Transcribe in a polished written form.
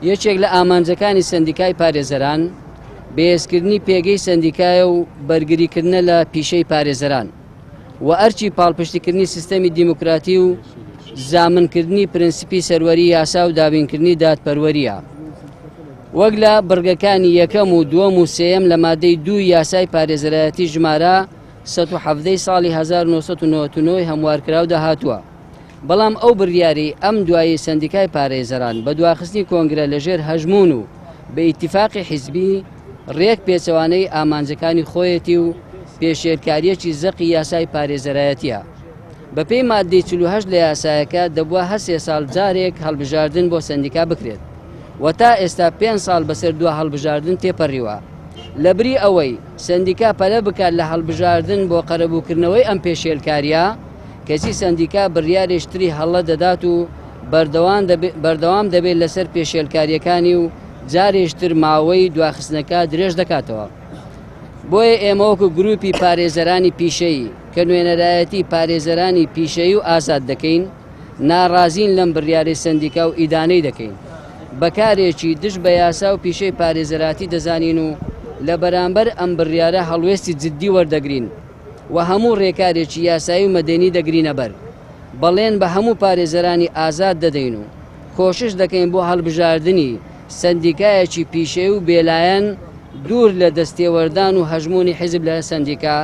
یەکێک لە ئامانجەکانی سەندیکای پارێزەران بەهێزکردنی پێگەی سەندیکایە و بەرگریکردنە لە پیشەی پارێزەران و ئەرچی پاڵپشتیکردنی سیستەمی دیموکراتی و زامنکردنی پرینسیپی سەروەری یاسا و دابینکردنی دادپەروەریە. وەک لە بڕگەکانی یەکەم و دووەم و سێەم لە مادەی 2 یاسای پارێزەرایەتی ژمارە 117 ساڵی 1999 هەموارکراو داهاتووە. بەڵام ئەو بڕیاری ئەم دوایی سەندیکای پارێزەران بە دواخستنی کۆنگرە لەژێر هەژمون و بە ئیتیفاقی حیزبی ڕێک پێچەوانەی ئامانجەکانی خۆیەتی و پێشێرکاریەکی زەقی یاسای پارێزەرایەتیە. بەپێی مادەی 48 لە یاسایەکە دەبووە هەر 3 ساڵ جارێک هەڵبژاردن بۆ سەندیکا بکرێت و تا ئێستا 5 ساڵ بەسەر دو هەڵبژاردن تێپەڕیوە. لەبری ئەوەی سەندیکا پەلە بکات لە هەڵبژاردن بۆ قەرەبووکردنەوەی ئەم پێشێرکاریە، کەسی سەندیکا بڕیارێشتری هەڵە دەدات و بەردەوام دەبێت لەسەر پێشێرکاریەکانی و جارێشتر ماوەی دواخستنەکە درێژ دەکاتەوە. بۆیە ئێمە وەکو گروپی پارێزەرانی پیشەیی کە نوێنەرایەتی پارێزەرانی پیشەیی و ئازاد دەکەین، ناڕازین لەم بڕیارەی سەندیکا و ئیدانەی دەکەین. بەکارێکی دش بە یاسا و پیشەی پارێزەراتی دەزانین و لە بەرامبەر ئەم بڕیارە هەڵوێستی جددی وەردەگرین و هەموو ڕێکارێکی یاسایی و مەدەنی دەگرینە بەر. بەڵێن بە هەموو پارێزەرانی ئازاد دەدەین و کۆشش دەکەین بۆ هەڵبژاردننی سەندیکایەکی پیشەی و بێلایەن دوور لە دەستێوەردان و هەژمونی حیزب لە سەندیکا